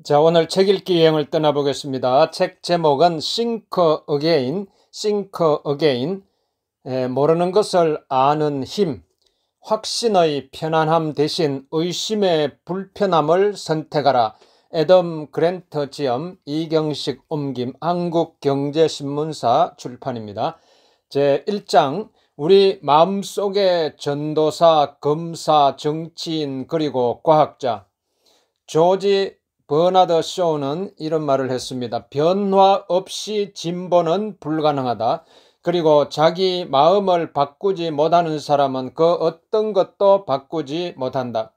자, 오늘 책 읽기 여행을 떠나보겠습니다. 책 제목은 Think Again, Think Again. 모르는 것을 아는 힘, 확신의 편안함 대신 의심의 불편함을 선택하라. 애덤 그랜트 지음, 이경식 옮김, 한국경제신문사 출판입니다. 제1장, 우리 마음속의 전도사, 검사, 정치인, 그리고 과학자. 조지 버나드 쇼는 이런 말을 했습니다. 변화 없이 진보는 불가능하다. 그리고 자기 마음을 바꾸지 못하는 사람은 그 어떤 것도 바꾸지 못한다.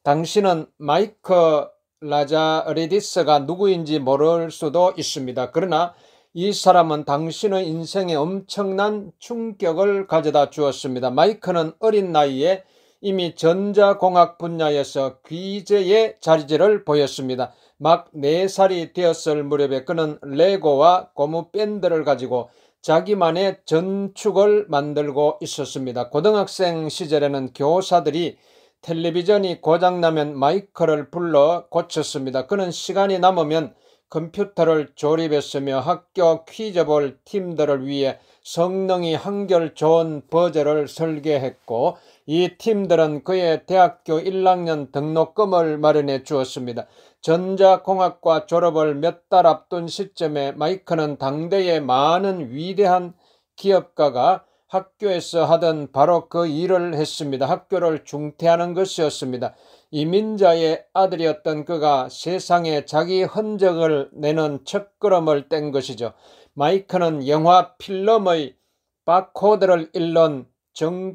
당신은 마이크 라자리디스가 누구인지 모를 수도 있습니다. 그러나 이 사람은 당신의 인생에 엄청난 충격을 가져다 주었습니다. 마이크는 어린 나이에 이미 전자공학 분야에서 귀재의 자질을 보였습니다. 막 4살이 되었을 무렵에 그는 레고와 고무 밴드를 가지고 자기만의 전축을 만들고 있었습니다. 고등학생 시절에는 교사들이 텔레비전이 고장나면 마이크를 불러 고쳤습니다. 그는 시간이 남으면 컴퓨터를 조립했으며 학교 퀴즈볼 팀들을 위해 성능이 한결 좋은 버저를 설계했고, 이 팀들은 그의 대학교 1학년 등록금을 마련해 주었습니다. 전자공학과 졸업을 몇 달 앞둔 시점에 마이크는 당대의 많은 위대한 기업가가 학교에서 하던 바로 그 일을 했습니다. 학교를 중퇴하는 것이었습니다. 이민자의 아들이었던 그가 세상에 자기 흔적을 내는 첫걸음을 뗀 것이죠. 마이크는 영화 필름의 바코드를 읽는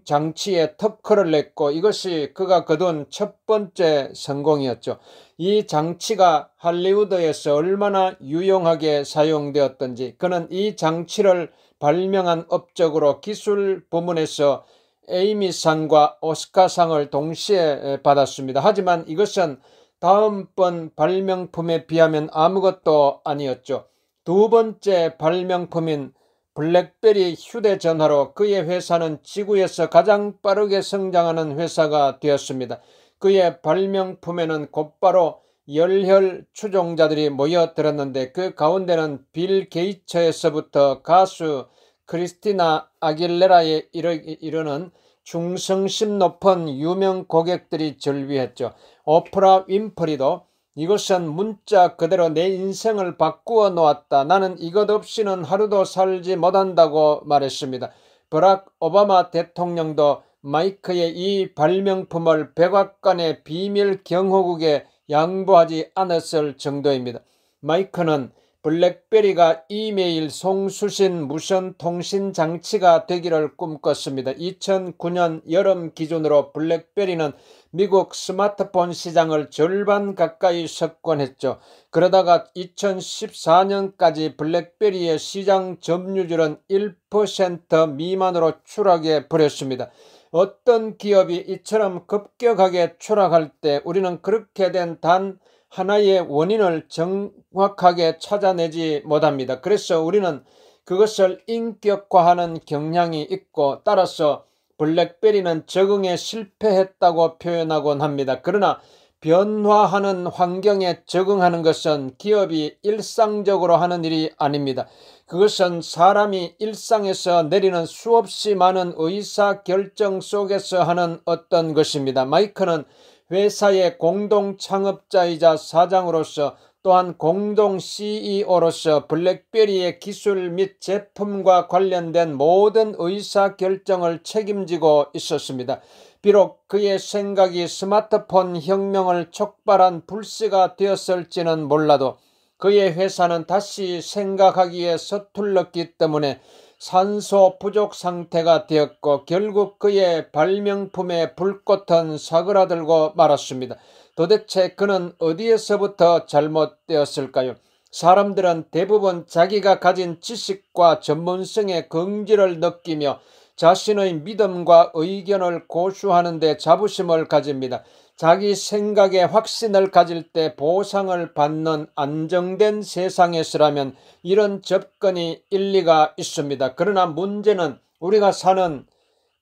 장치에 특허를 냈고, 이것이 그가 거둔 첫 번째 성공이었죠. 이 장치가 할리우드에서 얼마나 유용하게 사용되었던지, 그는 이 장치를 발명한 업적으로 기술 부문에서 에이미상과 오스카상을 동시에 받았습니다. 하지만 이것은 다음번 발명품에 비하면 아무것도 아니었죠. 두 번째 발명품인 블랙베리 휴대전화로 그의 회사는 지구에서 가장 빠르게 성장하는 회사가 되었습니다. 그의 발명품에는 곧바로 열혈 추종자들이 모여들었는데, 그 가운데는 빌 게이츠에서부터 가수 크리스티나 아길레라에 이르는 충성심 높은 유명 고객들이 절비했죠. 오프라 윈프리도 이것은 문자 그대로 내 인생을 바꾸어 놓았다. 나는 이것 없이는 하루도 살지 못한다고 말했습니다. 버락 오바마 대통령도 마이크의 이 발명품을 백악관의 비밀 경호국에 양보하지 않았을 정도입니다. 마이크는 블랙베리가 이메일 송수신 무선 통신 장치가 되기를 꿈꿨습니다. 2009년 여름 기준으로 블랙베리는 미국 스마트폰 시장을 절반 가까이 석권했죠. 그러다가 2014년까지 블랙베리의 시장 점유율은 1% 미만으로 추락해 버렸습니다. 어떤 기업이 이처럼 급격하게 추락할 때 우리는 그렇게 된 단 하나의 원인을 정확하게 찾아내지 못합니다. 그래서 우리는 그것을 인격화하는 경향이 있고, 따라서 블랙베리는 적응에 실패했다고 표현하곤 합니다. 그러나 변화하는 환경에 적응하는 것은 기업이 일상적으로 하는 일이 아닙니다. 그것은 사람이 일상에서 내리는 수없이 많은 의사결정 속에서 하는 어떤 것입니다. 마이크는 회사의 공동 창업자이자 사장으로서, 또한 공동 CEO로서 블랙베리의 기술 및 제품과 관련된 모든 의사결정을 책임지고 있었습니다. 비록 그의 생각이 스마트폰 혁명을 촉발한 불씨가 되었을지는 몰라도 그의 회사는 다시 생각하기에 서툴렀기 때문에 산소 부족 상태가 되었고, 결국 그의 발명품의 불꽃은 사그라들고 말았습니다. 도대체 그는 어디에서부터 잘못되었을까요? 사람들은 대부분 자기가 가진 지식과 전문성의 긍지를 느끼며 자신의 믿음과 의견을 고수하는 데 자부심을 가집니다. 자기 생각에 확신을 가질 때 보상을 받는 안정된 세상에서라면 이런 접근이 일리가 있습니다. 그러나 문제는 우리가 사는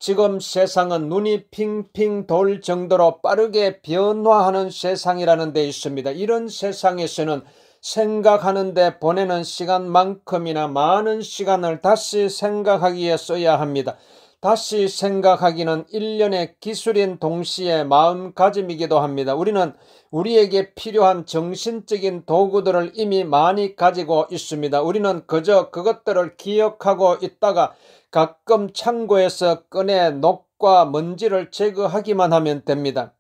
지금 세상은 눈이 핑핑 돌 정도로 빠르게 변화하는 세상이라는 데 있습니다. 이런 세상에서는 생각하는데 보내는 시간만큼이나 많은 시간을 다시 생각하기에 써야 합니다. 다시 생각하기는 일련의 기술인 동시에 마음가짐이기도 합니다. 우리는 우리에게 필요한 정신적인 도구들을 이미 많이 가지고 있습니다. 우리는 그저 그것들을 기억하고 있다가 가끔 창고에서 꺼내 녹과 먼지를 제거하기만 하면 됩니다.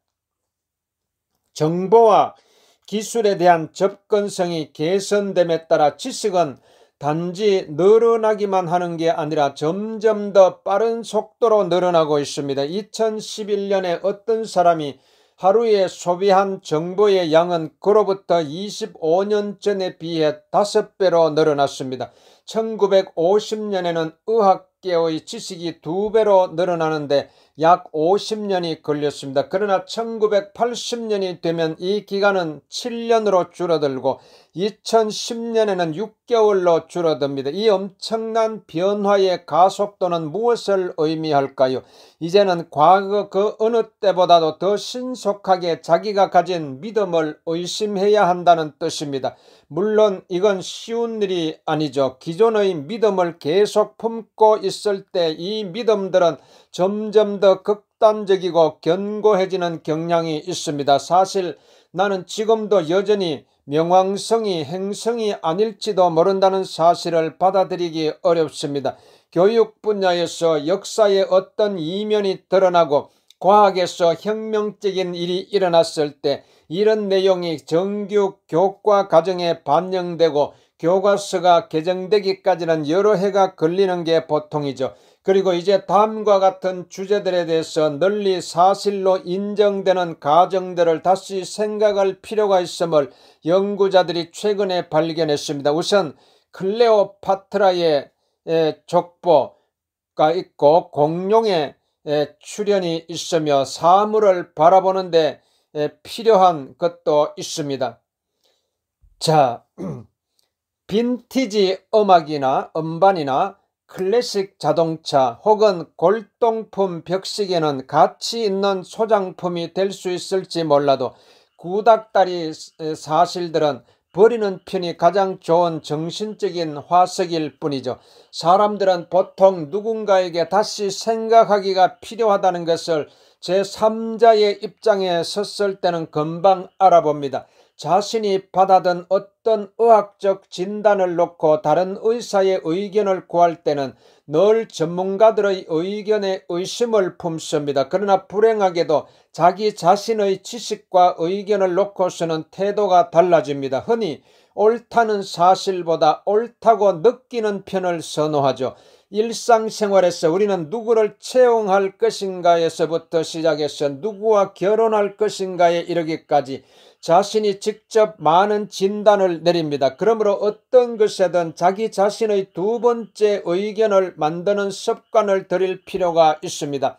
정보와 기술에 대한 접근성이 개선됨에 따라 지식은 단지 늘어나기만 하는 게 아니라 점점 더 빠른 속도로 늘어나고 있습니다. 2011년에 어떤 사람이 하루에 소비한 정보의 양은 그로부터 25년 전에 비해 5배로 늘어났습니다. 1950년에는 의학계의 지식이 2배로 늘어나는데 약 50년이 걸렸습니다. 그러나 1980년이 되면 이 기간은 7년으로 줄어들고 2010년에는 6개월로 줄어듭니다. 이 엄청난 변화의 가속도는 무엇을 의미할까요? 이제는 과거 그 어느 때보다도 더 신속하게 자기가 가진 믿음을 의심해야 한다는 뜻입니다. 물론 이건 쉬운 일이 아니죠. 기존의 믿음을 계속 품고 있을 때 이 믿음들은 점점 더 극단적이고 견고해지는 경향이 있습니다. 사실 나는 지금도 여전히 명왕성이 행성이 아닐지도 모른다는 사실을 받아들이기 어렵습니다. 교육 분야에서 역사의 어떤 이면이 드러나고 과학에서 혁명적인 일이 일어났을 때 이런 내용이 정규 교과 과정에 반영되고 교과서가 개정되기까지는 여러 해가 걸리는 게 보통이죠. 그리고 이제 다음과 같은 주제들에 대해서 널리 사실로 인정되는 가정들을 다시 생각할 필요가 있음을 연구자들이 최근에 발견했습니다. 우선 클레오파트라의 족보가 있고 공룡의 출현이 있으며 사물을 바라보는데 필요한 것도 있습니다. 자, 빈티지 음반이나 클래식 자동차 혹은 골동품 벽시계는 가치 있는 소장품이 될 수 있을지 몰라도 구닥다리 사실들은 버리는 편이 가장 좋은 정신적인 화석일 뿐이죠. 사람들은 보통 누군가에게 다시 생각하기가 필요하다는 것을 제3자의 입장에 섰을 때는 금방 알아봅니다. 자신이 받아든 어떤 의학적 진단을 놓고 다른 의사의 의견을 구할 때는 늘 전문가들의 의견에 의심을 품습니다. 그러나 불행하게도 자기 자신의 지식과 의견을 놓고서는 태도가 달라집니다. 흔히 옳다는 사실보다 옳다고 느끼는 편을 선호하죠. 일상생활에서 우리는 누구를 채용할 것인가에서부터 시작해서 누구와 결혼할 것인가에 이르기까지 자신이 직접 많은 진단을 내립니다. 그러므로 어떤 것에든 자기 자신의 두 번째 의견을 만드는 습관을 들일 필요가 있습니다.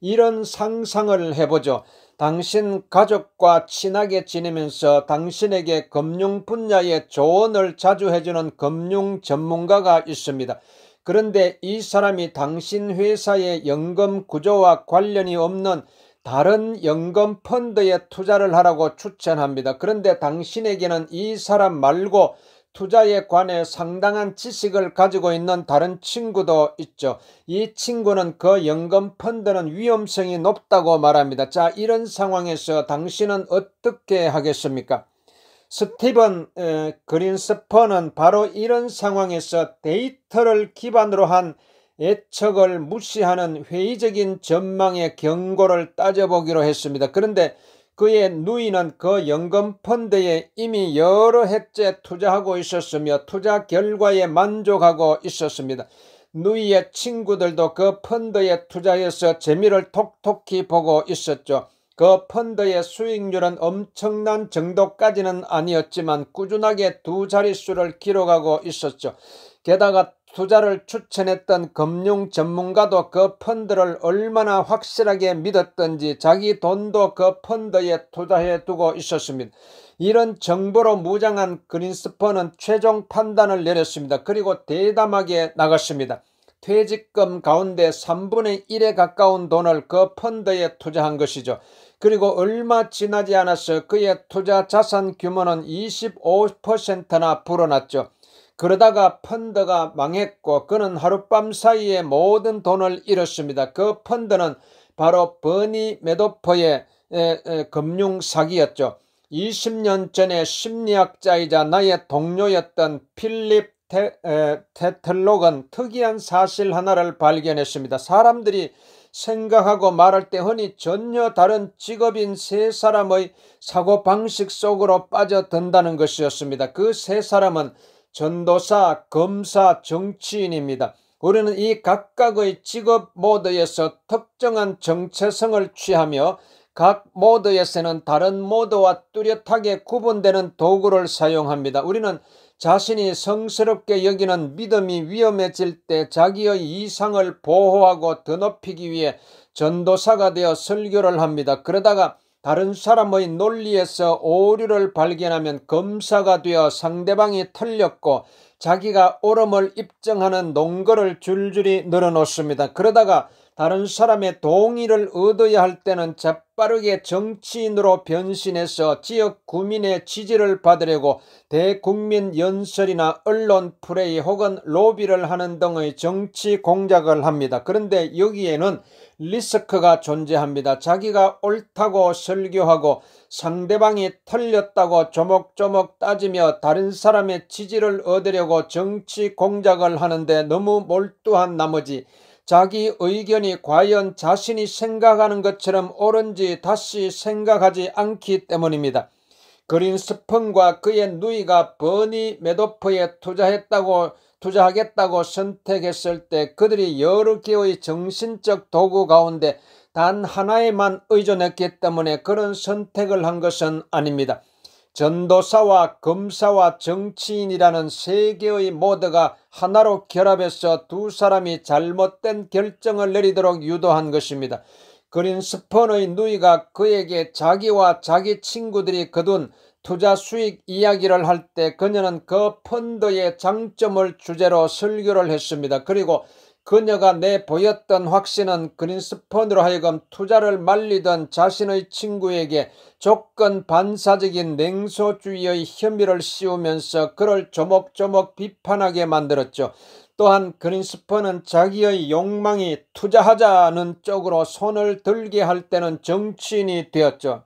이런 상상을 해보죠. 당신 가족과 친하게 지내면서 당신에게 금융 분야의 조언을 자주 해주는 금융 전문가가 있습니다. 그런데 이 사람이 당신 회사의 연금 구조와 관련이 없는 다른 연금 펀드에 투자를 하라고 추천합니다. 그런데 당신에게는 이 사람 말고 투자에 관해 상당한 지식을 가지고 있는 다른 친구도 있죠. 이 친구는 그 연금 펀드는 위험성이 높다고 말합니다. 자, 이런 상황에서 당신은 어떻게 하겠습니까? 스티븐 그린스퍼는 바로 이런 상황에서 데이터를 기반으로 한 예측을 무시하는 회의적인 전망의 경고를 따져보기로 했습니다. 그런데 그의 누이는 그 연금 펀드에 이미 여러 해째 투자하고 있었으며 투자 결과에 만족하고 있었습니다. 누이의 친구들도 그 펀드에 투자해서 재미를 톡톡히 보고 있었죠. 그 펀드의 수익률은 엄청난 정도까지는 아니었지만 꾸준하게 두 자릿수를 기록하고 있었죠. 게다가 투자를 추천했던 금융 전문가도 그 펀드를 얼마나 확실하게 믿었던지 자기 돈도 그 펀드에 투자해 두고 있었습니다. 이런 정보로 무장한 그린스퍼는 최종 판단을 내렸습니다. 그리고 대담하게 나갔습니다. 퇴직금 가운데 3분의 1에 가까운 돈을 그 펀드에 투자한 것이죠. 그리고 얼마 지나지 않아서 그의 투자 자산 규모는 25%나 불어났죠. 그러다가 펀드가 망했고 그는 하룻밤 사이에 모든 돈을 잃었습니다. 그 펀드는 바로 버니 매도프의 금융 사기였죠. 20년 전에 심리학자이자 나의 동료였던 필립 테틀록은 특이한 사실 하나를 발견했습니다. 사람들이 생각하고 말할 때 흔히 전혀 다른 직업인 세 사람의 사고방식 속으로 빠져든다는 것이었습니다. 그 세 사람은 전도사, 검사, 정치인입니다. 우리는 이 각각의 직업 모드에서 특정한 정체성을 취하며 각 모드에서는 다른 모드와 뚜렷하게 구분되는 도구를 사용합니다. 우리는 자신이 성스럽게 여기는 믿음이 위험해질 때 자기의 이상을 보호하고 드높이기 위해 전도사가 되어 설교를 합니다. 그러다가 다른 사람의 논리에서 오류를 발견하면 검사가 되어 상대방이 틀렸고 자기가 옳음을 입증하는 논거를 줄줄이 늘어놓습니다. 그러다가 다른 사람의 동의를 얻어야 할 때는 재빠르게 정치인으로 변신해서 지역 구민의 지지를 받으려고 대국민 연설이나 언론 플레이 혹은 로비를 하는 등의 정치 공작을 합니다. 그런데 여기에는 리스크가 존재합니다. 자기가 옳다고 설교하고 상대방이 틀렸다고 조목조목 따지며 다른 사람의 지지를 얻으려고 정치 공작을 하는데 너무 몰두한 나머지 자기 의견이 과연 자신이 생각하는 것처럼 옳은지 다시 생각하지 않기 때문입니다. 그린스펀과 그의 누이가 버니 매도프에 투자하겠다고 선택했을 때 그들이 여러 개의 정신적 도구 가운데 단 하나에만 의존했기 때문에 그런 선택을 한 것은 아닙니다. 전도사와 검사와 정치인이라는 세 개의 모드가 하나로 결합해서 두 사람이 잘못된 결정을 내리도록 유도한 것입니다. 그린스펀의 누이가 그에게 자기와 자기 친구들이 거둔 투자 수익 이야기를 할 때 그녀는 그 펀드의 장점을 주제로 설교를 했습니다. 그리고 그녀가 내보였던 확신은 그린스펀으로 하여금 투자를 말리던 자신의 친구에게 조건 반사적인 냉소주의의 혐의를 씌우면서 그를 조목조목 비판하게 만들었죠. 또한 그린스펀은 자기의 욕망이 투자하자는 쪽으로 손을 들게 할 때는 정치인이 되었죠.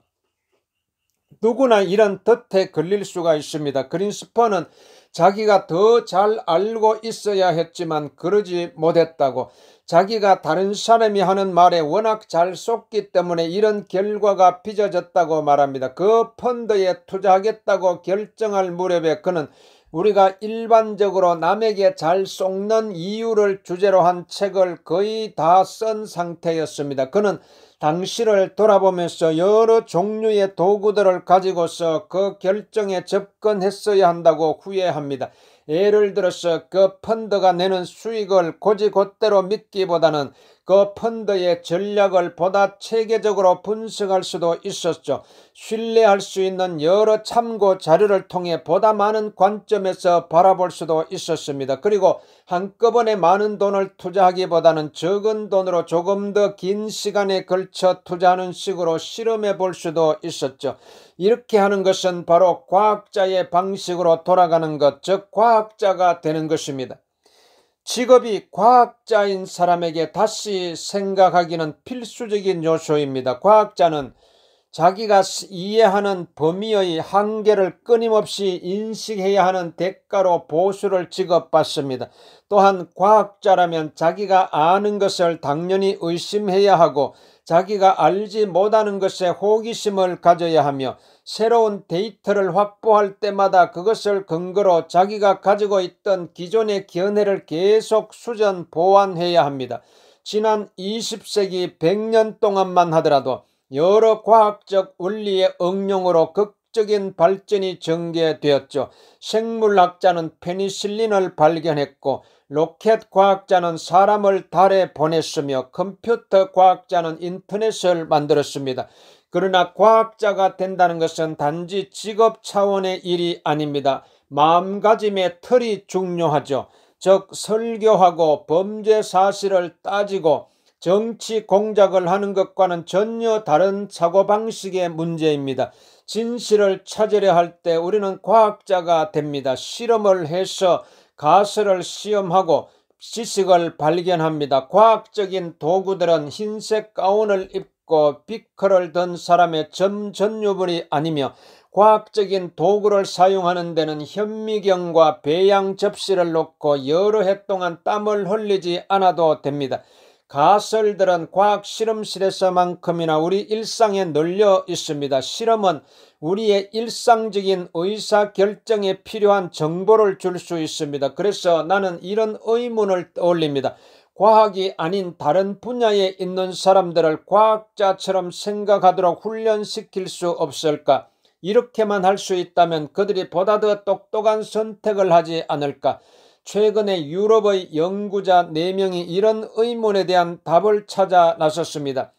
누구나 이런 덫에 걸릴 수가 있습니다. 그린스펀은 자기가 더 잘 알고 있어야 했지만 그러지 못했다고, 자기가 다른 사람이 하는 말에 워낙 잘 속기 때문에 이런 결과가 빚어졌다고 말합니다. 그 펀드에 투자하겠다고 결정할 무렵에 그는 우리가 일반적으로 남에게 잘 속는 이유를 주제로 한 책을 거의 다 쓴 상태였습니다. 그는 당시를 돌아보면서 여러 종류의 도구들을 가지고서 그 결정에 접근했어야 한다고 후회합니다. 예를 들어서 그 펀드가 내는 수익을 곧이곧대로 믿기보다는 그 펀드의 전략을 보다 체계적으로 분석할 수도 있었죠. 신뢰할 수 있는 여러 참고 자료를 통해 보다 많은 관점에서 바라볼 수도 있었습니다. 그리고 한꺼번에 많은 돈을 투자하기보다는 적은 돈으로 조금 더 긴 시간에 걸쳐 투자하는 식으로 실험해 볼 수도 있었죠. 이렇게 하는 것은 바로 과학자의 방식으로 돌아가는 것, 즉 과학자가 되는 것입니다. 직업이 과학자인 사람에게 다시 생각하기는 필수적인 요소입니다. 과학자는 자기가 이해하는 범위의 한계를 끊임없이 인식해야 하는 대가로 보수를 지급받습니다. 또한 과학자라면 자기가 아는 것을 당연히 의심해야 하고 자기가 알지 못하는 것에 호기심을 가져야 하며 새로운 데이터를 확보할 때마다 그것을 근거로 자기가 가지고 있던 기존의 견해를 계속 수정 보완해야 합니다. 지난 20세기 100년 동안만 하더라도 여러 과학적 원리의 응용으로 극적인 발전이 전개되었죠. 생물학자는 페니실린을 발견했고 로켓 과학자는 사람을 달에 보냈으며 컴퓨터 과학자는 인터넷을 만들었습니다. 그러나 과학자가 된다는 것은 단지 직업 차원의 일이 아닙니다. 마음가짐의 틀이 중요하죠. 즉 설교하고 범죄 사실을 따지고 정치 공작을 하는 것과는 전혀 다른 사고방식의 문제입니다. 진실을 찾으려 할 때 우리는 과학자가 됩니다. 실험을 해서 가설을 시험하고 지식을 발견합니다. 과학적인 도구들은 흰색 가운을 입고 비커를 든 사람의 전유물이 아니며 과학적인 도구를 사용하는 데는 현미경과 배양 접시를 놓고 여러 해 동안 땀을 흘리지 않아도 됩니다. 가설들은 과학 실험실에서만큼이나 우리 일상에 널려 있습니다. 실험은 우리의 일상적인 의사결정에 필요한 정보를 줄 수 있습니다. 그래서 나는 이런 의문을 떠올립니다. 과학이 아닌 다른 분야에 있는 사람들을 과학자처럼 생각하도록 훈련시킬 수 없을까? 이렇게만 할 수 있다면 그들이 보다 더 똑똑한 선택을 하지 않을까? 최근에 유럽의 연구자 4명이 이런 의문에 대한 답을 찾아 나섰습니다.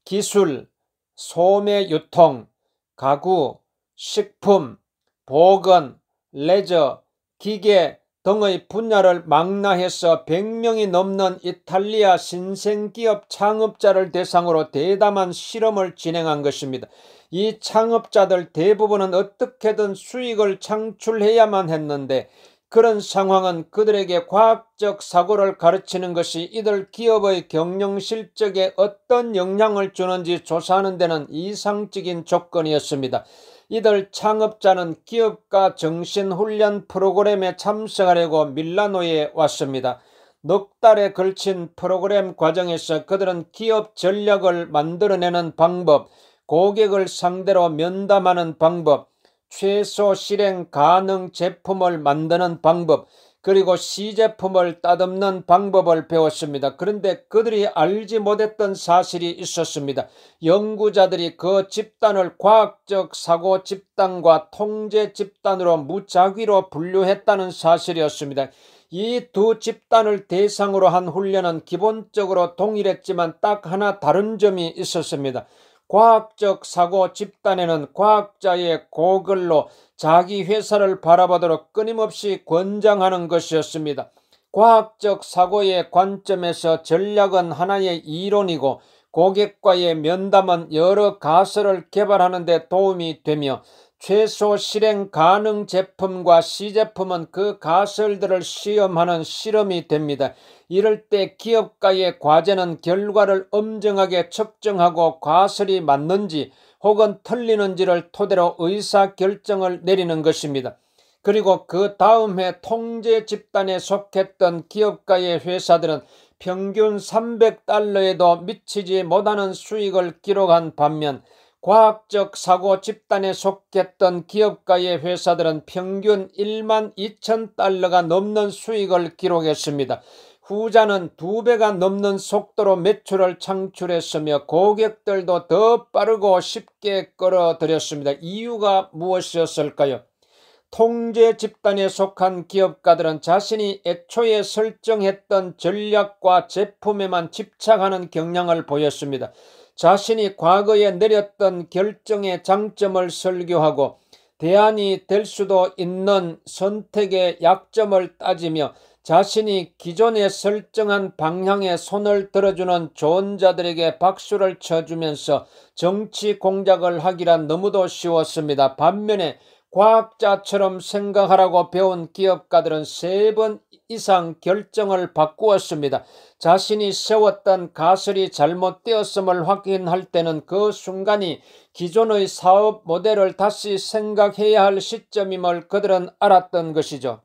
기술, 소매 유통, 가구, 식품, 보건, 레저, 기계 등의 분야를 망라해서 100명이 넘는 이탈리아 신생기업 창업자를 대상으로 대담한 실험을 진행한 것입니다. 이 창업자들 대부분은 어떻게든 수익을 창출해야만 했는데 그런 상황은 그들에게 과학적 사고를 가르치는 것이 이들 기업의 경영 실적에 어떤 영향을 주는지 조사하는 데는 이상적인 조건이었습니다. 이들 창업자는 기업가 정신훈련 프로그램에 참석하려고 밀라노에 왔습니다. 넉 달에 걸친 프로그램 과정에서 그들은 기업 전략을 만들어내는 방법, 고객을 상대로 면담하는 방법, 최소 실행 가능 제품을 만드는 방법, 그리고 시제품을 따듬는 방법을 배웠습니다. 그런데 그들이 알지 못했던 사실이 있었습니다. 연구자들이 그 집단을 과학적 사고 집단과 통제 집단으로 무작위로 분류했다는 사실이었습니다. 이 두 집단을 대상으로 한 훈련은 기본적으로 동일했지만 딱 하나 다른 점이 있었습니다. 과학적 사고 집단에는 과학자의 고글로 자기 회사를 바라보도록 끊임없이 권장하는 것이었습니다. 과학적 사고의 관점에서 전략은 하나의 이론이고 고객과의 면담은 여러 가설을 개발하는 데 도움이 되며 최소 실행 가능 제품과 시제품은 그 가설들을 시험하는 실험이 됩니다. 이럴 때 기업가의 과제는 결과를 엄정하게 측정하고 가설이 맞는지 혹은 틀리는지를 토대로 의사결정을 내리는 것입니다. 그리고 그 다음 해 통제 집단에 속했던 기업가의 회사들은 평균 $300에도 미치지 못하는 수익을 기록한 반면 과학적 사고 집단에 속했던 기업가의 회사들은 평균 $12,000가 넘는 수익을 기록했습니다. 후자는 2배가 넘는 속도로 매출을 창출했으며 고객들도 더 빠르고 쉽게 끌어들였습니다. 이유가 무엇이었을까요? 통제 집단에 속한 기업가들은 자신이 애초에 설정했던 전략과 제품에만 집착하는 경향을 보였습니다. 자신이 과거에 내렸던 결정의 장점을 설교하고 대안이 될 수도 있는 선택의 약점을 따지며 자신이 기존에 설정한 방향에 손을 들어주는 좋은 자들에게 박수를 쳐주면서 정치 공작을 하기란 너무도 쉬웠습니다. 반면에 과학자처럼 생각하라고 배운 기업가들은 3번 이상 결정을 바꾸었습니다. 자신이 세웠던 가설이 잘못되었음을 확인할 때는 그 순간이 기존의 사업 모델을 다시 생각해야 할 시점임을 그들은 알았던 것이죠.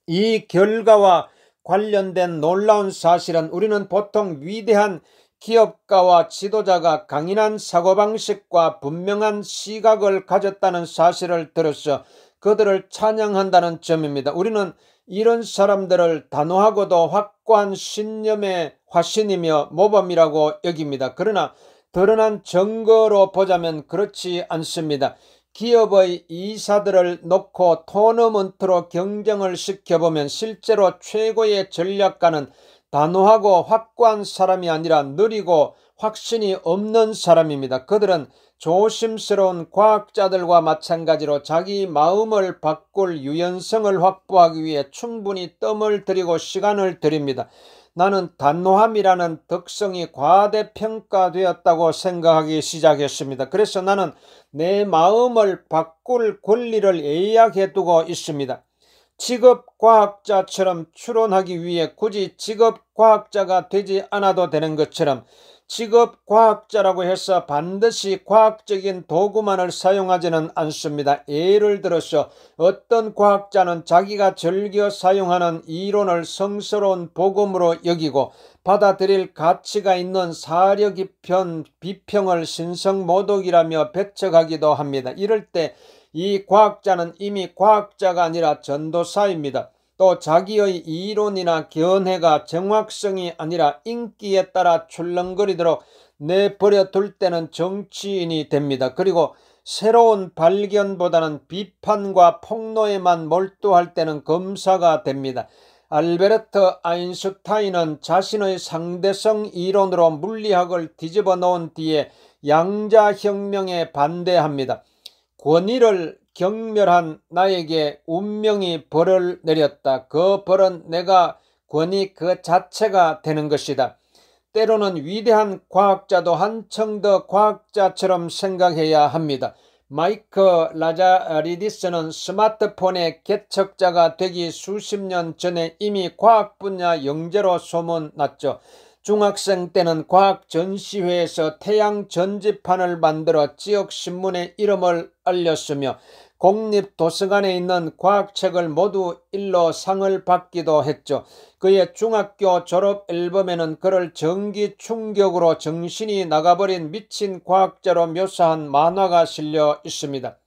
이 결과와 관련된 놀라운 사실은 우리는 보통 위대한 기업가와 지도자가 강인한 사고방식과 분명한 시각을 가졌다는 사실을 들어서 그들을 찬양한다는 점입니다. 우리는 이런 사람들을 단호하고도 확고한 신념의 화신이며 모범이라고 여깁니다. 그러나 드러난 증거로 보자면 그렇지 않습니다. 기업의 이사들을 놓고 토너먼트로 경쟁을 시켜보면 실제로 최고의 전략가는 단호하고 확고한 사람이 아니라 느리고 확신이 없는 사람입니다. 그들은 조심스러운 과학자들과 마찬가지로 자기 마음을 바꿀 유연성을 확보하기 위해 충분히 뜸을 들이고 시간을 들입니다. 나는 단호함이라는 덕성이 과대평가되었다고 생각하기 시작했습니다. 그래서 나는 내 마음을 바꿀 권리를 예약해두고 있습니다. 직업과학자처럼 추론하기 위해 굳이 직업과학자가 되지 않아도 되는 것처럼 직업과학자라고 해서 반드시 과학적인 도구만을 사용하지는 않습니다. 예를 들어서 어떤 과학자는 자기가 즐겨 사용하는 이론을 성스러운 복음으로 여기고 받아들일 가치가 있는 사려 깊은 비평을 신성모독이라며 배척하기도 합니다. 이럴 때 이 과학자는 이미 과학자가 아니라 전도사입니다. 또 자기의 이론이나 견해가 정확성이 아니라 인기에 따라 출렁거리도록 내버려 둘 때는 정치인이 됩니다. 그리고 새로운 발견보다는 비판과 폭로에만 몰두할 때는 검사가 됩니다. 알베르트 아인슈타인은 자신의 상대성 이론으로 물리학을 뒤집어 놓은 뒤에 양자혁명에 반대합니다. 권위를 경멸한 나에게 운명이 벌을 내렸다. 그 벌은 내가 권위 그 자체가 되는 것이다. 때로는 위대한 과학자도 한층 더 과학자처럼 생각해야 합니다. 마이크 라자리디스는 스마트폰의 개척자가 되기 수십 년 전에 이미 과학 분야 영재로 소문났죠. 중학생 때는 과학 전시회에서 태양 전지판을 만들어 지역 신문에 이름을 알렸으며 공립도서관에 있는 과학책을 모두 일러 상을 받기도 했죠. 그의 중학교 졸업 앨범에는 그를 전기 충격으로 정신이 나가버린 미친 과학자로 묘사한 만화가 실려 있습니다.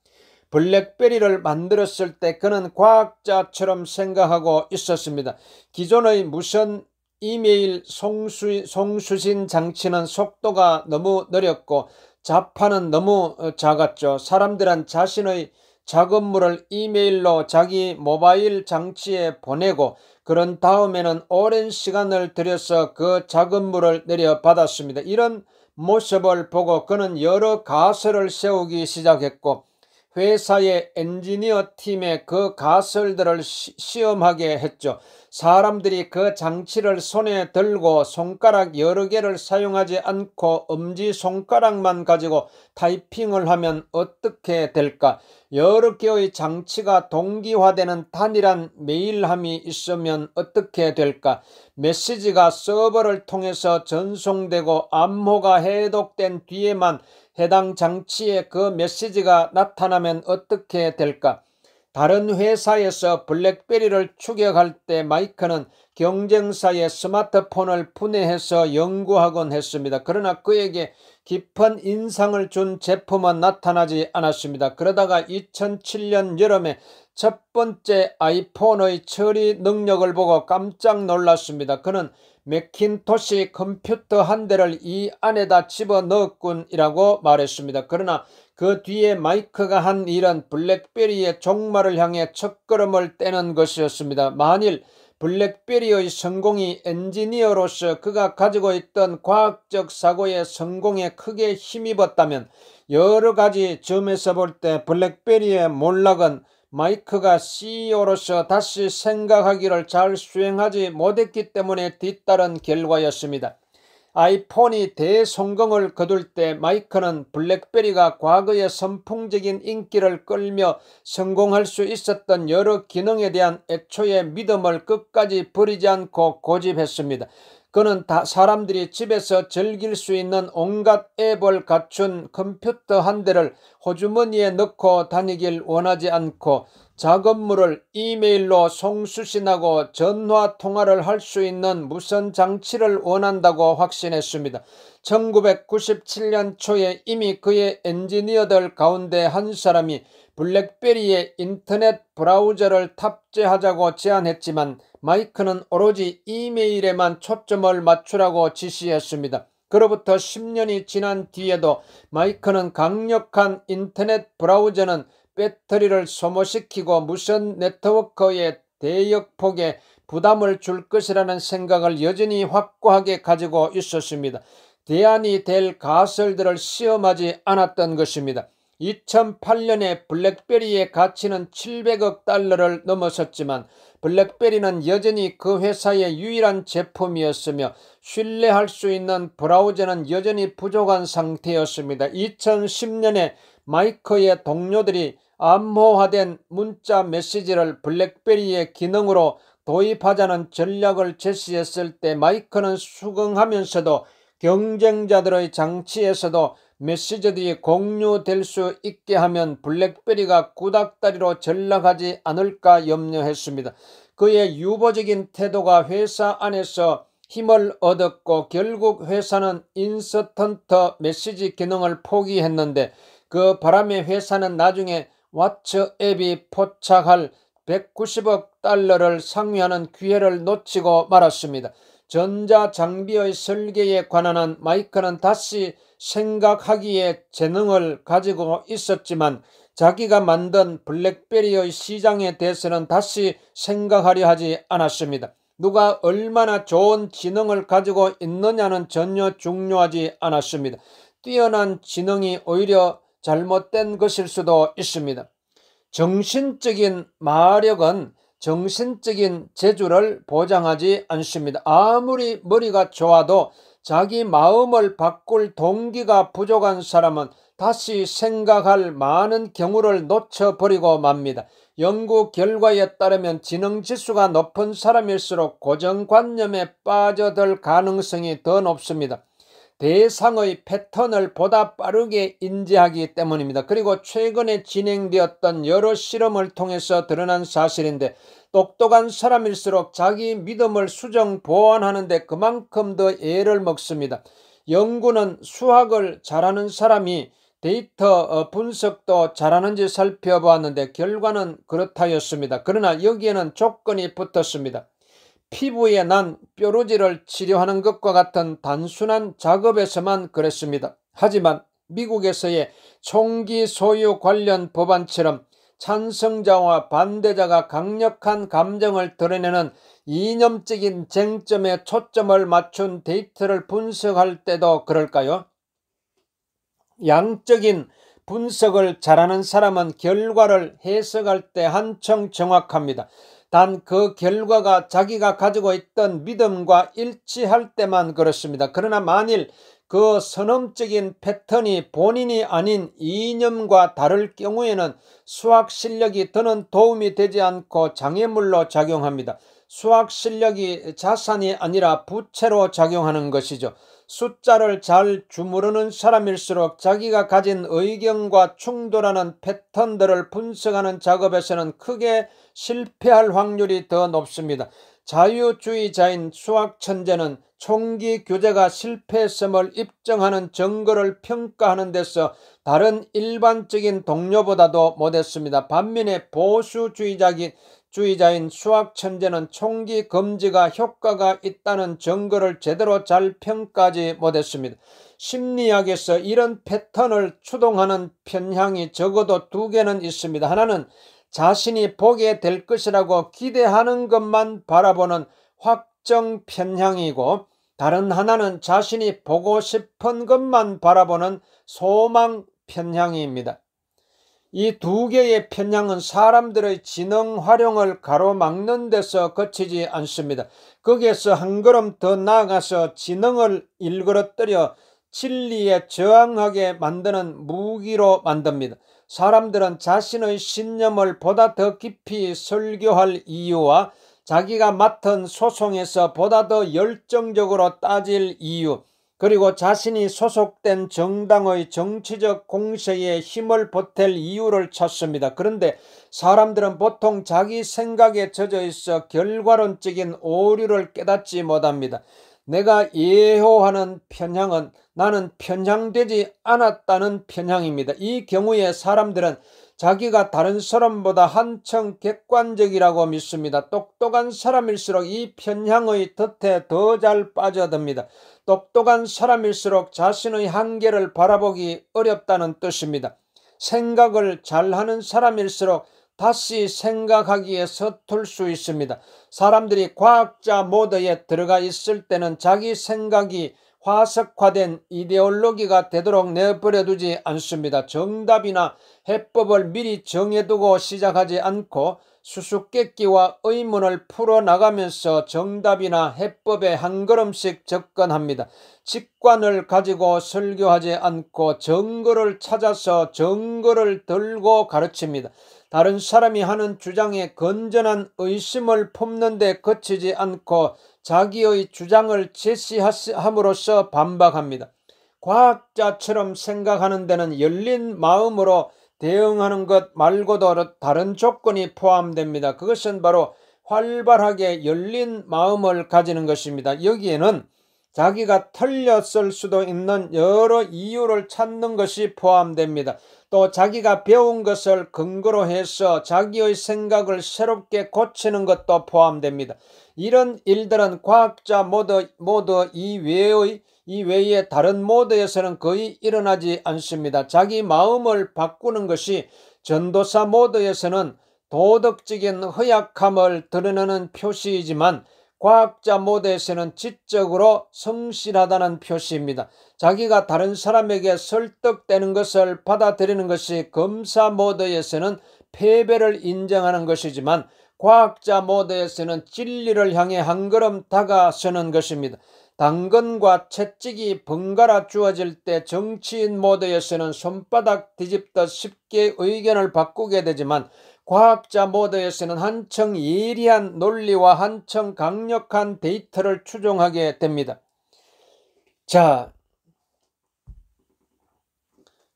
블랙베리를 만들었을 때 그는 과학자처럼 생각하고 있었습니다. 기존의 무선 이메일 송수신 장치는 속도가 너무 느렸고 자판은 너무 작았죠. 사람들은 자신의 작업물을 이메일로 자기 모바일 장치에 보내고 그런 다음에는 오랜 시간을 들여서 그 작업물을 내려받았습니다. 이런 모습을 보고 그는 여러 가설을 세우기 시작했고 회사의 엔지니어 팀에 그 가설들을 시험하게 했죠. 사람들이 그 장치를 손에 들고 손가락 여러 개를 사용하지 않고 엄지손가락만 가지고 타이핑을 하면 어떻게 될까? 여러 개의 장치가 동기화되는 단일한 메일함이 있으면 어떻게 될까? 메시지가 서버를 통해서 전송되고 암호가 해독된 뒤에만 해당 장치에 그 메시지가 나타나면 어떻게 될까? 다른 회사에서 블랙베리를 추격할 때 마이크는 경쟁사의 스마트폰을 분해해서 연구하곤 했습니다. 그러나 그에게 깊은 인상을 준 제품은 나타나지 않았습니다. 그러다가 2007년 여름에 첫 번째 아이폰의 처리 능력을 보고 깜짝 놀랐습니다. 그는 맥킨토시 컴퓨터 한 대를 이 안에다 집어넣었군이라고 말했습니다. 그러나 그 뒤에 마이크가 한 일은 블랙베리의 종말을 향해 첫걸음을 떼는 것이었습니다. 만일 블랙베리의 성공이 엔지니어로서 그가 가지고 있던 과학적 사고의 성공에 크게 힘입었다면 여러 가지 점에서 볼 때 블랙베리의 몰락은 마이크가 CEO로서 다시 생각하기를 잘 수행하지 못했기 때문에 뒤따른 결과였습니다. 아이폰이 대성공을 거둘 때 마이크는 블랙베리가 과거의 선풍적인 인기를 끌며 성공할 수 있었던 여러 기능에 대한 애초의 믿음을 끝까지 버리지 않고 고집했습니다. 그는 사람들이 집에서 즐길 수 있는 온갖 앱을 갖춘 컴퓨터 한 대를 호주머니에 넣고 다니길 원하지 않고 작업물을 이메일로 송수신하고 전화 통화를 할 수 있는 무선 장치를 원한다고 확신했습니다. 1997년 초에 이미 그의 엔지니어들 가운데 한 사람이 블랙베리에 인터넷 브라우저를 탑재하자고 제안했지만 마이크는 오로지 이메일에만 초점을 맞추라고 지시했습니다. 그로부터 10년이 지난 뒤에도 마이크는 강력한 인터넷 브라우저는 배터리를 소모시키고 무선 네트워크의 대역폭에 부담을 줄 것이라는 생각을 여전히 확고하게 가지고 있었습니다. 대안이 될 가설들을 시험하지 않았던 것입니다. 2008년에 블랙베리의 가치는 700억 달러를 넘어섰지만 블랙베리는 여전히 그 회사의 유일한 제품이었으며 신뢰할 수 있는 브라우저는 여전히 부족한 상태였습니다. 2010년에 마이크의 동료들이 암호화된 문자 메시지를 블랙베리의 기능으로 도입하자는 전략을 제시했을 때 마이크는 수긍하면서도 경쟁자들의 장치에서도 메시지들이 공유될 수 있게 하면 블랙베리가 구닥다리로 전락하지 않을까 염려했습니다. 그의 유보적인 태도가 회사 안에서 힘을 얻었고 결국 회사는 인스턴트 메시지 기능을 포기했는데 그 바람에 회사는 나중에 왓츠앱이 포착할 190억 달러를 상회하는 기회를 놓치고 말았습니다. 전자장비의 설계에 관한 한 마이크는 다시 생각하기에 재능을 가지고 있었지만 자기가 만든 블랙베리의 시장에 대해서는 다시 생각하려 하지 않았습니다. 누가 얼마나 좋은 지능을 가지고 있느냐는 전혀 중요하지 않았습니다. 뛰어난 지능이 오히려 잘못된 것일 수도 있습니다. 정신적인 마력은 정신적인 재주를 보장하지 않습니다. 아무리 머리가 좋아도 자기 마음을 바꿀 동기가 부족한 사람은 다시 생각할 많은 경우를 놓쳐버리고 맙니다. 연구 결과에 따르면 지능지수가 높은 사람일수록 고정관념에 빠져들 가능성이 더 높습니다. 대상의 패턴을 보다 빠르게 인지하기 때문입니다. 그리고 최근에 진행되었던 여러 실험을 통해서 드러난 사실인데 똑똑한 사람일수록 자기 믿음을 수정 보완하는 데 그만큼 더 애를 먹습니다. 연구는 수학을 잘하는 사람이 데이터 분석도 잘하는지 살펴보았는데 결과는 그렇다였습니다. 그러나 여기에는 조건이 붙었습니다. 피부에 난 뾰루지를 치료하는 것과 같은 단순한 작업에서만 그랬습니다. 하지만 미국에서의 총기 소유 관련 법안처럼 찬성자와 반대자가 강력한 감정을 드러내는 이념적인 쟁점에 초점을 맞춘 데이터를 분석할 때도 그럴까요? 양적인 분석을 잘하는 사람은 결과를 해석할 때 한층 정확합니다. 단 그 결과가 자기가 가지고 있던 믿음과 일치할 때만 그렇습니다. 그러나 만일 그 선험적인 패턴이 본인이 아닌 이념과 다를 경우에는 수학 실력이 더는 도움이 되지 않고 장애물로 작용합니다. 수학 실력이 자산이 아니라 부채로 작용하는 것이죠. 숫자를 잘 주무르는 사람일수록 자기가 가진 의견과 충돌하는 패턴들을 분석하는 작업에서는 크게 실패할 확률이 더 높습니다. 자유주의자인 수학 천재는 총기 규제가 실패했음을 입증하는 증거를 평가하는 데서 다른 일반적인 동료보다도 못했습니다. 반면에 보수주의자인 수학 천재는 총기 금지가 효과가 있다는 증거를 제대로 잘 평가하지 못했습니다. 심리학에서 이런 패턴을 추동하는 편향이 적어도 두 개는 있습니다. 하나는 자신이 보게 될 것이라고 기대하는 것만 바라보는 확정 편향이고 다른 하나는 자신이 보고 싶은 것만 바라보는 소망 편향입니다. 이 두 개의 편향은 사람들의 지능 활용을 가로막는 데서 그치지 않습니다. 거기에서 한 걸음 더 나아가서 지능을 일그러뜨려 진리에 저항하게 만드는 무기로 만듭니다. 사람들은 자신의 신념을 보다 더 깊이 설교할 이유와 자기가 맡은 소송에서 보다 더 열정적으로 따질 이유, 그리고 자신이 소속된 정당의 정치적 공세에 힘을 보탤 이유를 찾습니다. 그런데 사람들은 보통 자기 생각에 젖어 있어 결과론적인 오류를 깨닫지 못합니다. 내가 예호하는 편향은 나는 편향되지 않았다는 편향입니다. 이 경우에 사람들은 자기가 다른 사람보다 한층 객관적이라고 믿습니다. 똑똑한 사람일수록 이 편향의 덫에 더 잘 빠져듭니다. 똑똑한 사람일수록 자신의 한계를 바라보기 어렵다는 뜻입니다. 생각을 잘하는 사람일수록 다시 생각하기에 서툴 수 있습니다. 사람들이 과학자 모드에 들어가 있을 때는 자기 생각이 화석화된 이데올로기가 되도록 내버려두지 않습니다. 정답이나 해법을 미리 정해두고 시작하지 않고 수수께끼와 의문을 풀어나가면서 정답이나 해법에 한 걸음씩 접근합니다. 직관을 가지고 설교하지 않고 증거를 찾아서 증거를 들고 가르칩니다. 다른 사람이 하는 주장에 건전한 의심을 품는 데 그치지 않고 자기의 주장을 제시함으로써 반박합니다. 과학자처럼 생각하는 데는 열린 마음으로 대응하는 것 말고도 다른 조건이 포함됩니다. 그것은 바로 활발하게 열린 마음을 가지는 것입니다. 여기에는 자기가 틀렸을 수도 있는 여러 이유를 찾는 것이 포함됩니다. 또 자기가 배운 것을 근거로 해서 자기의 생각을 새롭게 고치는 것도 포함됩니다. 이런 일들은 과학자 모드 이외의 다른 모드에서는 거의 일어나지 않습니다. 자기 마음을 바꾸는 것이 전도사 모드에서는 도덕적인 허약함을 드러내는 표시이지만 과학자 모드에서는 지적으로 성실하다는 표시입니다. 자기가 다른 사람에게 설득되는 것을 받아들이는 것이 검사 모드에서는 패배를 인정하는 것이지만 과학자 모드에서는 진리를 향해 한 걸음 다가서는 것입니다. 당근과 채찍이 번갈아 주어질 때 정치인 모드에서는 손바닥 뒤집듯 쉽게 의견을 바꾸게 되지만 과학자 모드에서는 한층 예리한 논리와 한층 강력한 데이터를 추종하게 됩니다. 자,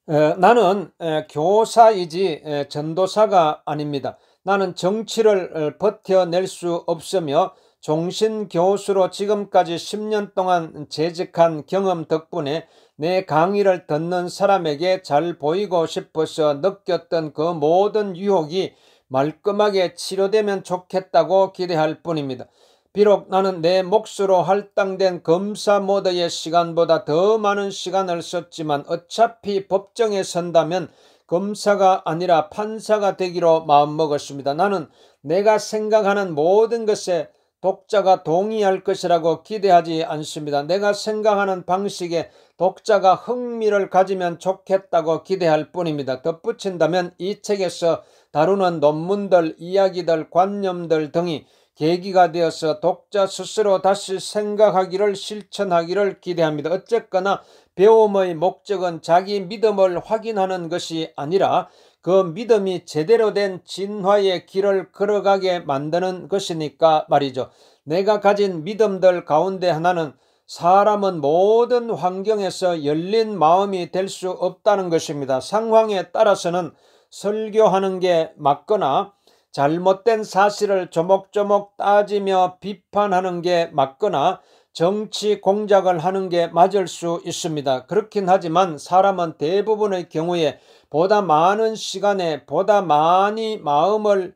나는 교사이지 전도사가 아닙니다. 나는 정치를 버텨낼 수 없으며 종신교수로 지금까지 10년 동안 재직한 경험 덕분에 내 강의를 듣는 사람에게 잘 보이고 싶어서 느꼈던 그 모든 유혹이 말끔하게 치료되면 좋겠다고 기대할 뿐입니다. 비록 나는 내 몫으로 할당된 검사 모드의 시간보다 더 많은 시간을 썼지만 어차피 법정에 선다면 검사가 아니라 판사가 되기로 마음먹었습니다. 나는 내가 생각하는 모든 것에 독자가 동의할 것이라고 기대하지 않습니다. 내가 생각하는 방식에 독자가 흥미를 가지면 좋겠다고 기대할 뿐입니다. 덧붙인다면 이 책에서 다루는 논문들, 이야기들, 관념들 등이 계기가 되어서 독자 스스로 다시 생각하기를 실천하기를 기대합니다. 어쨌거나 배움의 목적은 자기 믿음을 확인하는 것이 아니라 그 믿음이 제대로 된 진화의 길을 걸어가게 만드는 것이니까 말이죠. 내가 가진 믿음들 가운데 하나는 사람은 모든 환경에서 열린 마음이 될 수 없다는 것입니다. 상황에 따라서는 설교하는 게 맞거나 잘못된 사실을 조목조목 따지며 비판하는 게 맞거나 정치 공작을 하는 게 맞을 수 있습니다. 그렇긴 하지만 사람은 대부분의 경우에 보다 많은 시간에 보다 많이 마음을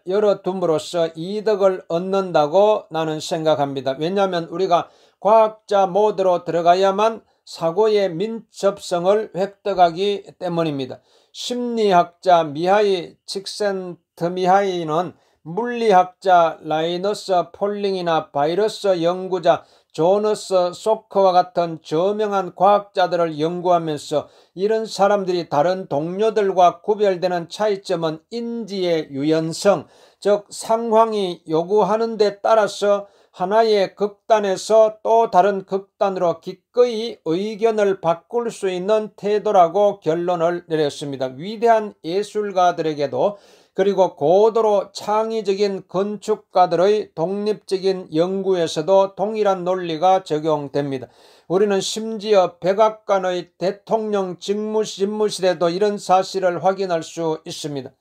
열어둠으로써 이득을 얻는다고 나는 생각합니다. 왜냐하면 우리가 과학자 모드로 들어가야만 사고의 민첩성을 획득하기 때문입니다. 심리학자 미하이 칙센트미하이는 물리학자 라이너스 폴링이나 바이러스 연구자 조너스 소커와 같은 저명한 과학자들을 연구하면서 이런 사람들이 다른 동료들과 구별되는 차이점은 인지의 유연성, 즉 상황이 요구하는 데 따라서 하나의 극단에서 또 다른 극단으로 기꺼이 의견을 바꿀 수 있는 태도라고 결론을 내렸습니다. 위대한 예술가들에게도 그리고 고도로 창의적인 건축가들의 독립적인 연구에서도 동일한 논리가 적용됩니다. 우리는 심지어 백악관의 대통령 집무실에도 이런 사실을 확인할 수 있습니다.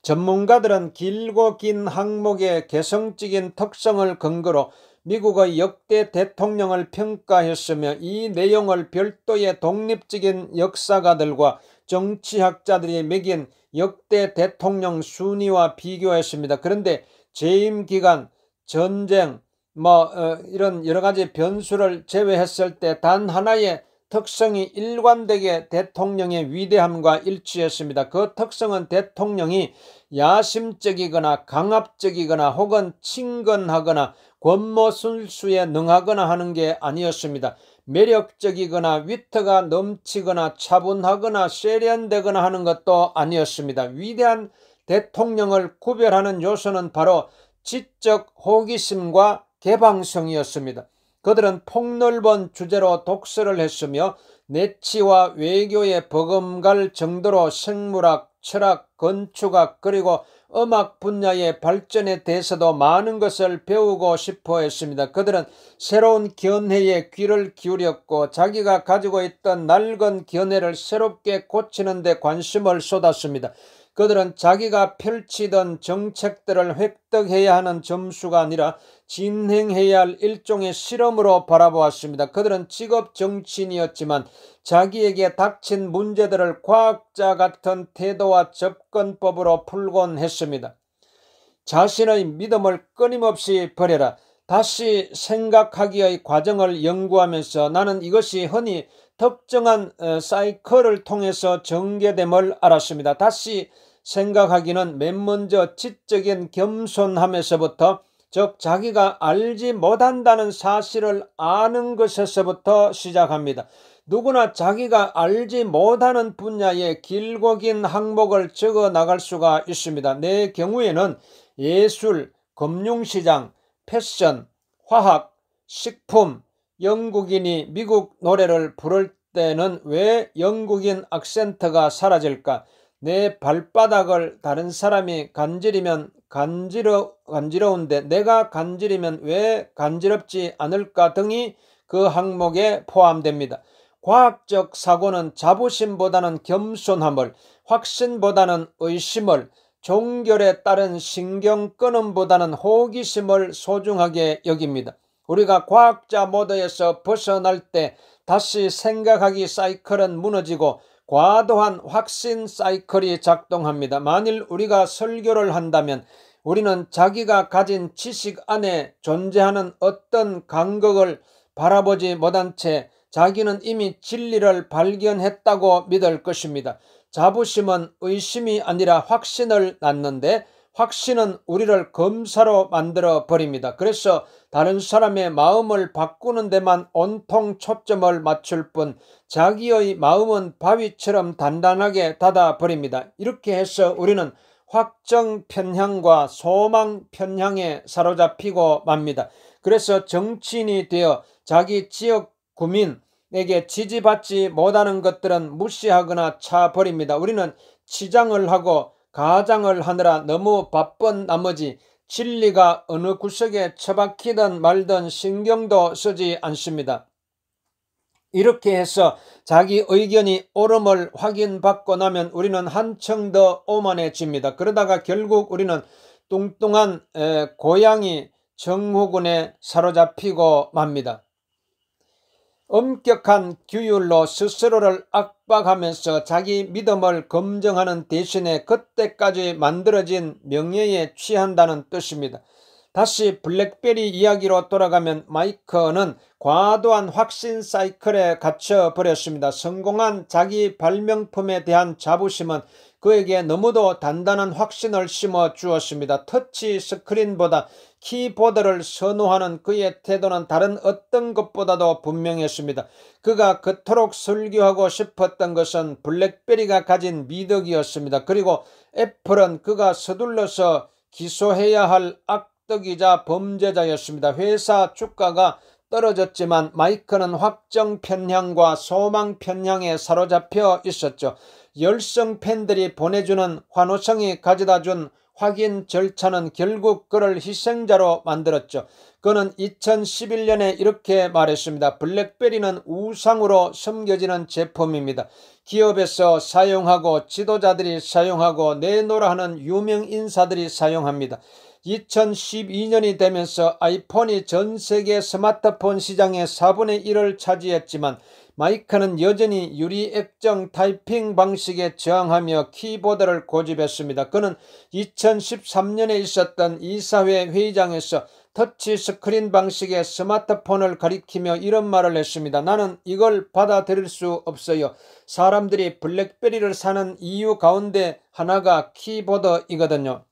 전문가들은 길고 긴 항목의 개성적인 특성을 근거로 미국의 역대 대통령을 평가했으며 이 내용을 별도의 독립적인 역사가들과 정치학자들이 매긴 역대 대통령 순위와 비교했습니다. 그런데 재임 기간, 전쟁, 이런 여러 가지 변수를 제외했을 때 단 하나의 특성이 일관되게 대통령의 위대함과 일치했습니다. 그 특성은 대통령이 야심적이거나 강압적이거나 혹은 친근하거나 권모술수에 능하거나 하는 게 아니었습니다. 매력적이거나 위트가 넘치거나 차분하거나 세련되거나 하는 것도 아니었습니다. 위대한 대통령을 구별하는 요소는 바로 지적 호기심과 개방성이었습니다. 그들은 폭넓은 주제로 독서를 했으며 내치와 외교에 버금갈 정도로 생물학, 철학, 건축학 그리고 음악 분야의 발전에 대해서도 많은 것을 배우고 싶어 했습니다. 그들은 새로운 견해에 귀를 기울였고 자기가 가지고 있던 낡은 견해를 새롭게 고치는 데 관심을 쏟았습니다. 그들은 자기가 펼치던 정책들을 획득해야 하는 점수가 아니라 진행해야 할 일종의 실험으로 바라보았습니다. 그들은 직업 정치인이었지만 자기에게 닥친 문제들을 과학자 같은 태도와 접근법으로 풀곤 했습니다. 자신의 믿음을 끊임없이 버려라. 다시 생각하기의 과정을 연구하면서 나는 이것이 흔히 특정한 사이클을 통해서 전개됨을 알았습니다. 다시 생각하기는 맨 먼저 지적인 겸손함에서부터, 즉 자기가 알지 못한다는 사실을 아는 것에서부터 시작합니다. 누구나 자기가 알지 못하는 분야의 길고 긴 항목을 적어 나갈 수가 있습니다. 내 경우에는 예술, 금융시장, 패션, 화학, 식품, 영국인이 미국 노래를 부를 때는 왜 영국인 악센트가 사라질까? 내 발바닥을 다른 사람이 간지리면 간지러운데 내가 간지리면 왜 간지럽지 않을까 등이 그 항목에 포함됩니다. 과학적 사고는 자부심보다는 겸손함을, 확신보다는 의심을, 종결에 따른 신경 끊음보다는 호기심을 소중하게 여깁니다. 우리가 과학자 모드에서 벗어날 때 다시 생각하기 사이클은 무너지고 과도한 확신 사이클이 작동합니다. 만일 우리가 설교를 한다면 우리는 자기가 가진 지식 안에 존재하는 어떤 간극을 바라보지 못한 채 자기는 이미 진리를 발견했다고 믿을 것입니다. 자부심은 의심이 아니라 확신을 낳는데 확신은 우리를 검사로 만들어 버립니다. 그래서 다른 사람의 마음을 바꾸는 데만 온통 초점을 맞출 뿐 자기의 마음은 바위처럼 단단하게 닫아 버립니다. 이렇게 해서 우리는 확정 편향과 소망 편향에 사로잡히고 맙니다. 그래서 정치인이 되어 자기 지역 구민에게 지지받지 못하는 것들은 무시하거나 차버립니다. 우리는 치장을 하고 가장을 하느라 너무 바쁜 나머지 진리가 어느 구석에 처박히든 말든 신경도 쓰지 않습니다. 이렇게 해서 자기 의견이 옳음을 확인받고 나면 우리는 한층 더 오만해집니다. 그러다가 결국 우리는 뚱뚱한 고양이 증후군에 사로잡히고 맙니다. 엄격한 규율로 스스로를 압박하면서 자기 믿음을 검증하는 대신에 그때까지 만들어진 명예에 취한다는 뜻입니다. 다시 블랙베리 이야기로 돌아가면 마이크는 과도한 확신 사이클에 갇혀버렸습니다. 성공한 자기 발명품에 대한 자부심은 그에게 너무도 단단한 확신을 심어 주었습니다. 터치 스크린보다 키보드를 선호하는 그의 태도는 다른 어떤 것보다도 분명했습니다. 그가 그토록 설교하고 싶었던 것은 블랙베리가 가진 미덕이었습니다. 그리고 애플은 그가 서둘러서 기소해야 할 악덕이자 범죄자였습니다. 회사 주가가 떨어졌지만 마이크는 확정 편향과 소망 편향에 사로잡혀 있었죠. 열성 팬들이 보내주는 환호성이 가져다준 확인 절차는 결국 그를 희생자로 만들었죠. 그는 2011년에 이렇게 말했습니다. 블랙베리는 우상으로 섬겨지는 제품입니다. 기업에서 사용하고 지도자들이 사용하고 내놓으라 하는 유명 인사들이 사용합니다. 2012년이 되면서 아이폰이 전 세계 스마트폰 시장의 4분의 1을 차지했지만 마이크는 여전히 유리액정 타이핑 방식에 저항하며 키보드를 고집했습니다. 그는 2013년에 있었던 이사회 회의장에서 터치 스크린 방식의 스마트폰을 가리키며 이런 말을 했습니다. 나는 이걸 받아들일 수 없어요. 사람들이 블랙베리를 사는 이유 가운데 하나가 키보드이거든요.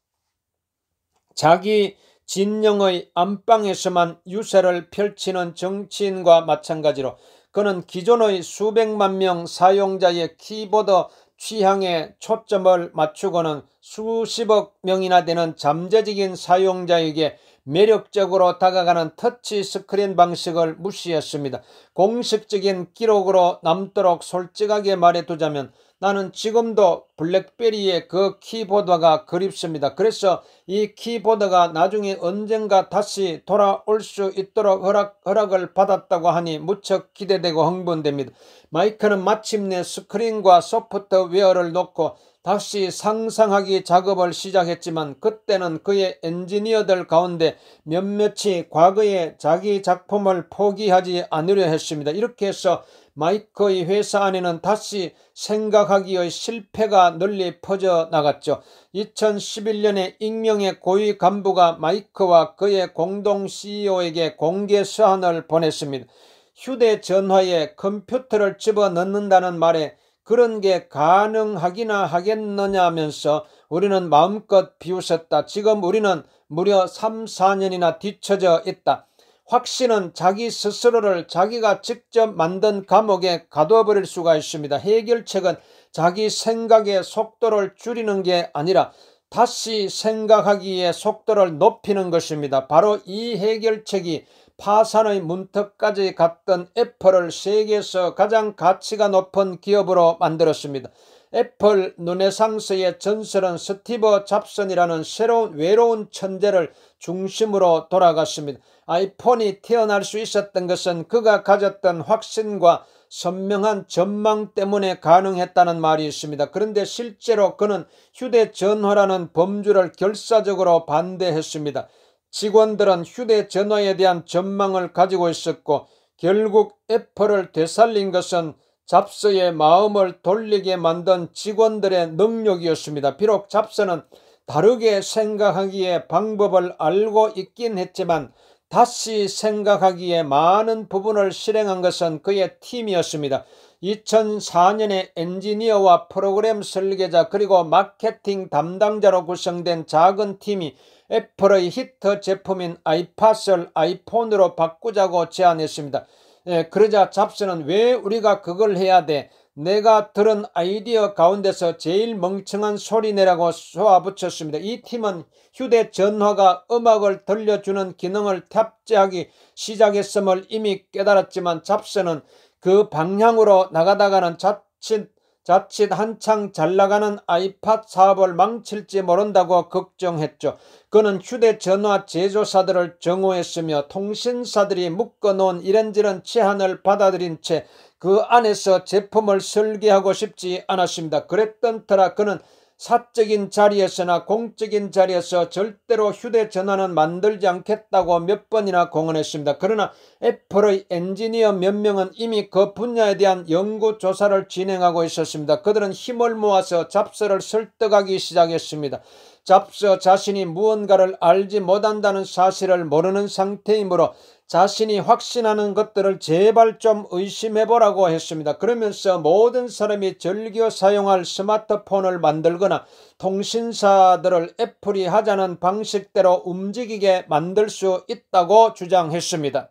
자기 진영의 안방에서만 유세를 펼치는 정치인과 마찬가지로 그는 기존의 수백만 명 사용자의 키보드 취향에 초점을 맞추고는 수십억 명이나 되는 잠재적인 사용자에게 매력적으로 다가가는 터치 스크린 방식을 무시했습니다. 공식적인 기록으로 남도록 솔직하게 말해두자면 나는 지금도 블랙베리의 그 키보드가 그립습니다. 그래서 이 키보드가 나중에 언젠가 다시 돌아올 수 있도록 허락을 받았다고 하니 무척 기대되고 흥분됩니다. 마이크는 마침내 스크린과 소프트웨어를 놓고 다시 상상하기 작업을 시작했지만 그때는 그의 엔지니어들 가운데 몇몇이 과거에 자기 작품을 포기하지 않으려 했습니다. 이렇게 해서 마이크의 회사 안에는 다시 생각하기의 실패가 널리 퍼져나갔죠. 2011년에 익명의 고위 간부가 마이크와 그의 공동 CEO에게 공개 서한을 보냈습니다. 휴대전화에 컴퓨터를 집어넣는다는 말에 그런 게 가능하기나 하겠느냐면서 우리는 마음껏 비웃었다. 지금 우리는 무려 3, 4년이나 뒤처져 있다. 확신은 자기 스스로를 자기가 직접 만든 감옥에 가둬버릴 수가 있습니다. 해결책은 자기 생각의 속도를 줄이는 게 아니라 다시 생각하기에 속도를 높이는 것입니다. 바로 이 해결책이 파산의 문턱까지 갔던 애플을 세계에서 가장 가치가 높은 기업으로 만들었습니다. 애플 르네상스의 전설은 스티브 잡슨이라는 새로운 외로운 천재를 중심으로 돌아갔습니다. 아이폰이 태어날 수 있었던 것은 그가 가졌던 확신과 선명한 전망 때문에 가능했다는 말이 있습니다. 그런데 실제로 그는 휴대전화라는 범주를 결사적으로 반대했습니다. 직원들은 휴대전화에 대한 전망을 가지고 있었고 결국 애플을 되살린 것은 잡스의 마음을 돌리게 만든 직원들의 능력이었습니다. 비록 잡스는 다르게 생각하기에 방법을 알고 있긴 했지만 다시 생각하기에 많은 부분을 실행한 것은 그의 팀이었습니다. 2004년에 엔지니어와 프로그램 설계자 그리고 마케팅 담당자로 구성된 작은 팀이 애플의 히트 제품인 아이팟을 아이폰으로 바꾸자고 제안했습니다. 그러자 잡스는 왜 우리가 그걸 해야 돼? 내가 들은 아이디어 가운데서 제일 멍청한 소리 내라고 쏘아붙였습니다. 이 팀은 휴대전화가 음악을 들려주는 기능을 탑재하기 시작했음을 이미 깨달았지만 잡스는 그 방향으로 나가다가는 자칫 한창 잘나가는 아이팟 사업을 망칠지 모른다고 걱정했죠. 그는 휴대전화 제조사들을 정오했으며 통신사들이 묶어놓은 이런저런 제안을 받아들인 채 그 안에서 제품을 설계하고 싶지 않았습니다. 그랬던 터라 그는 사적인 자리에서나 공적인 자리에서 절대로 휴대전화는 만들지 않겠다고 몇 번이나 공언했습니다. 그러나 애플의 엔지니어 몇 명은 이미 그 분야에 대한 연구조사를 진행하고 있었습니다. 그들은 힘을 모아서 잡스를 설득하기 시작했습니다. 잡스 자신이 무언가를 알지 못한다는 사실을 모르는 상태이므로 자신이 확신하는 것들을 제발 좀 의심해보라고 했습니다. 그러면서 모든 사람이 즐겨 사용할 스마트폰을 만들거나 통신사들을 애플이 하자는 방식대로 움직이게 만들 수 있다고 주장했습니다.